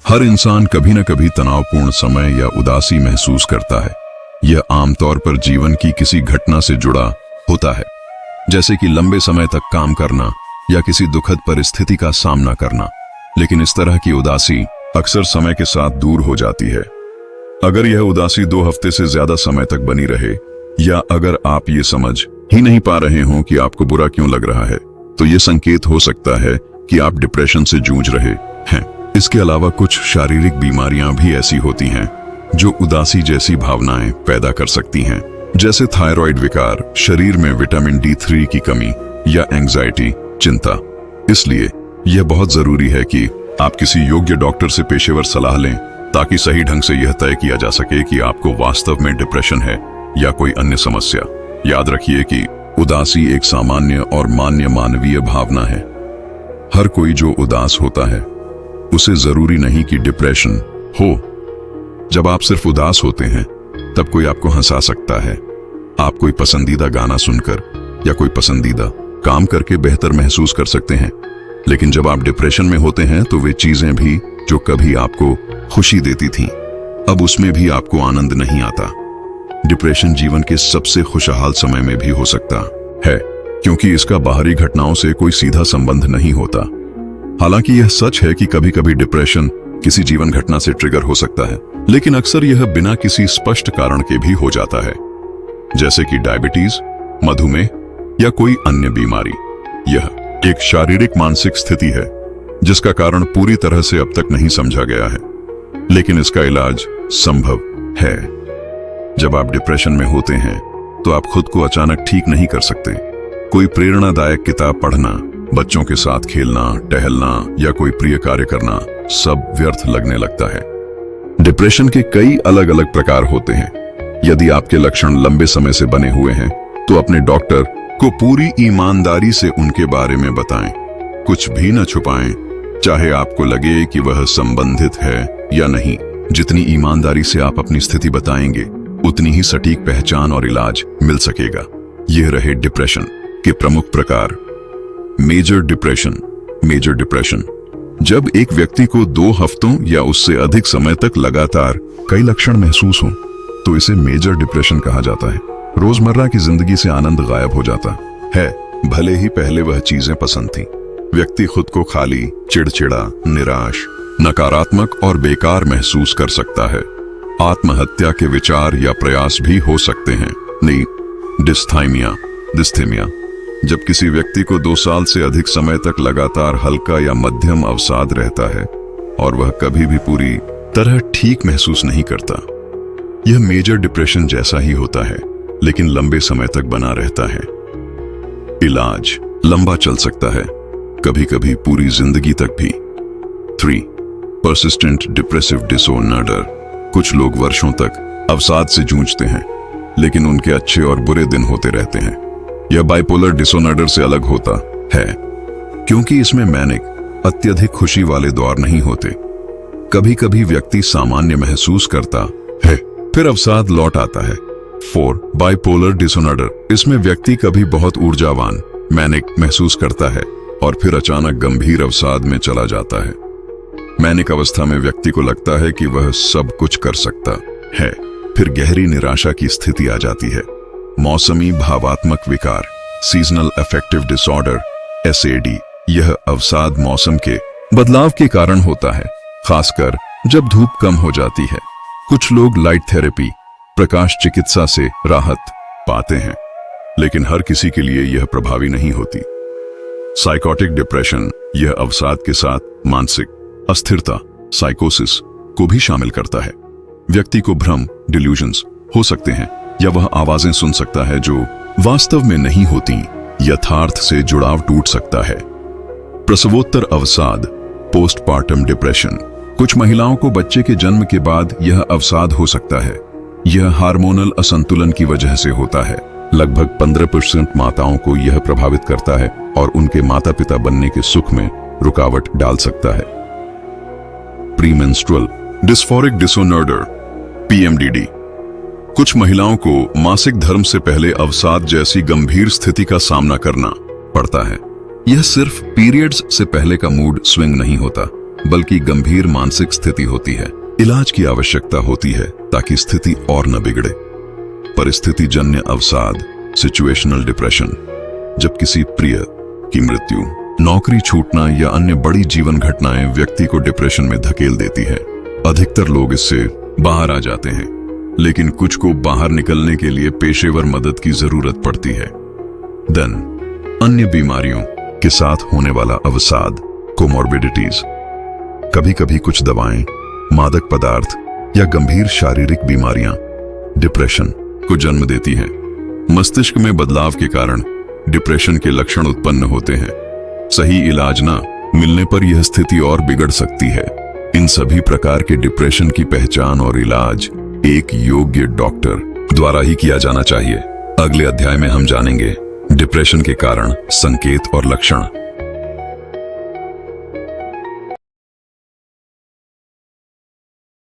हर इंसान कभी न कभी तनावपूर्ण समय या उदासी महसूस करता है। यह आमतौर पर जीवन की किसी घटना से जुड़ा होता है, जैसे कि लंबे समय तक काम करना या किसी दुखद परिस्थिति का सामना करना। लेकिन इस तरह की उदासी अक्सर समय के साथ दूर हो जाती है। अगर यह उदासी 2 हफ्ते से ज्यादा समय तक बनी रहे, या अगर आप ये समझ ही नहीं पा रहे हो कि आपको बुरा क्यों लग रहा है, तो ये संकेत हो सकता है कि आप डिप्रेशन से जूझ रहे हैं। इसके अलावा कुछ शारीरिक बीमारियां भी ऐसी होती हैं जो उदासी जैसी भावनाएं पैदा कर सकती हैं, जैसे थायराइड विकार, शरीर में विटामिन D3 की कमी या एंजाइटी, चिंता। इसलिए यह बहुत जरूरी है कि आप किसी योग्य डॉक्टर से पेशेवर सलाह लें, ताकि सही ढंग से यह तय किया जा सके कि आपको वास्तव में डिप्रेशन है या कोई अन्य समस्या। याद रखिए कि उदासी एक सामान्य और मान्य मानवीय भावना है। हर कोई जो उदास होता है उसे जरूरी नहीं कि डिप्रेशन हो। जब आप सिर्फ उदास होते हैं तब कोई आपको हंसा सकता है, आप कोई पसंदीदा गाना सुनकर या कोई पसंदीदा काम करके बेहतर महसूस कर सकते हैं। लेकिन जब आप डिप्रेशन में होते हैं तो वे चीजें भी जो कभी आपको खुशी देती थीं, अब उसमें भी आपको आनंद नहीं आता। डिप्रेशन जीवन के सबसे खुशहाल समय में भी हो सकता है, क्योंकि इसका बाहरी घटनाओं से कोई सीधा संबंध नहीं होता। हालांकि यह सच है कि कभी कभी डिप्रेशन किसी जीवन घटना से ट्रिगर हो सकता है, लेकिन अक्सर यह बिना किसी स्पष्ट कारण के भी हो जाता है, जैसे कि डायबिटीज, मधुमेह या कोई अन्य बीमारी। यह एक शारीरिक मानसिक स्थिति है जिसका कारण पूरी तरह से अब तक नहीं समझा गया है, लेकिन इसका इलाज संभव है। जब आप डिप्रेशन में होते हैं तो आप खुद को अचानक ठीक नहीं कर सकते। कोई प्रेरणादायक किताब पढ़ना, बच्चों के साथ खेलना, टहलना या कोई प्रिय कार्य करना सब व्यर्थ लगने लगता है। डिप्रेशन के कई अलग अलग प्रकार होते हैं। यदि आपके लक्षण लंबे समय से बने हुए हैं तो अपने डॉक्टर को पूरी ईमानदारी से उनके बारे में बताएं। कुछ भी न छुपाएं, चाहे आपको लगे कि वह संबंधित है या नहीं। जितनी ईमानदारी से आप अपनी स्थिति बताएंगे, उतनी ही सटीक पहचान और इलाज मिल सकेगा। यह रहे डिप्रेशन के प्रमुख प्रकार। मेजर डिप्रेशन जब एक व्यक्ति को 2 हफ्तों या उससे अधिक समय तक लगातार कई लक्षण महसूस हों तो इसे मेजर डिप्रेशन कहा जाता है। रोजमर्रा की जिंदगी से आनंद गायब हो जाता है, भले ही पहले वह चीजें पसंद थीं। व्यक्ति खुद को खाली, चिड़चिड़ा, निराश, नकारात्मक और बेकार महसूस कर सकता है। आत्महत्या के विचार या प्रयास भी हो सकते हैं। डिस्थेमिया जब किसी व्यक्ति को 2 साल से अधिक समय तक लगातार हल्का या मध्यम अवसाद रहता है और वह कभी भी पूरी तरह ठीक महसूस नहीं करता। यह मेजर डिप्रेशन जैसा ही होता है, लेकिन लंबे समय तक बना रहता है। इलाज लंबा चल सकता है, कभी कभी पूरी जिंदगी तक भी। 3. पर्सिस्टेंट डिप्रेसिव डिसऑर्डर कुछ लोग वर्षों तक अवसाद से जूझते हैं, लेकिन उनके अच्छे और बुरे दिन होते रहते हैं। यह बाइपोलर डिसऑर्डर से अलग होता है, क्योंकि इसमें मैनिक अत्यधिक खुशी वाले दौर नहीं होते। कभी कभी व्यक्ति सामान्य महसूस करता है, फिर अवसाद लौट आता है। 4. बाइपोलर डिसऑर्डर इसमें व्यक्ति कभी बहुत ऊर्जावान, मैनिक महसूस करता है और फिर अचानक गंभीर अवसाद में चला जाता है। मैनिक अवस्था में व्यक्ति को लगता है कि वह सब कुछ कर सकता है, फिर गहरी निराशा की स्थिति आ जाती है। मौसमी भावात्मक विकार, सीजनल अफेक्टिव डिसऑर्डर, SAD, यह अवसाद मौसम के बदलाव के कारण होता है, खासकर जब धूप कम हो जाती है। कुछ लोग लाइट थेरेपी, प्रकाश चिकित्सा से राहत पाते हैं, लेकिन हर किसी के लिए यह प्रभावी नहीं होती। साइकोटिक डिप्रेशन यह अवसाद के साथ मानसिक अस्थिरता, साइकोसिस को भी शामिल करता है। व्यक्ति को भ्रम, डिल्यूजन्स हो सकते हैं, या वह आवाजें सुन सकता है जो वास्तव में नहीं होती। यथार्थ से जुड़ाव टूट सकता है। प्रसवोत्तर अवसाद, पोस्टपार्टम डिप्रेशन, कुछ महिलाओं को बच्चे के जन्म के बाद यह अवसाद हो सकता है। यह हार्मोनल असंतुलन की वजह से होता है। लगभग 15% माताओं को यह प्रभावित करता है और उनके माता पिता बनने के सुख में रुकावट डाल सकता है। प्रीमेंस्ट्रुअल डिस्फोरिक डिसऑर्डर, PMDD, कुछ महिलाओं को मासिक धर्म से पहले अवसाद जैसी गंभीर स्थिति का सामना करना पड़ता है। यह सिर्फ पीरियड्स से पहले का मूड स्विंग नहीं होता, बल्कि गंभीर मानसिक स्थिति होती है। इलाज की आवश्यकता होती है ताकि स्थिति और न बिगड़े। परिस्थिति जन्य अवसाद, सिचुएशनल डिप्रेशन, जब किसी प्रिय की मृत्यु, नौकरी छूटना या अन्य बड़ी जीवन घटनाएं व्यक्ति को डिप्रेशन में धकेल देती है। अधिकतर लोग इससे बाहर आ जाते हैं, लेकिन कुछ को बाहर निकलने के लिए पेशेवर मदद की जरूरत पड़ती है। अन्य बीमारियों के साथ होने वाला अवसाद, कोमॉर्बिडिटीज। कभी कभी कुछ दवाएं, मादक पदार्थ या गंभीर शारीरिक बीमारियां डिप्रेशन को जन्म देती हैं। मस्तिष्क में बदलाव के कारण डिप्रेशन के लक्षण उत्पन्न होते हैं। सही इलाज न मिलने पर यह स्थिति और बिगड़ सकती है। इन सभी प्रकार के डिप्रेशन की पहचान और इलाज एक योग्य डॉक्टर द्वारा ही किया जाना चाहिए। अगले अध्याय में हम जानेंगे डिप्रेशन के कारण, संकेत और लक्षण।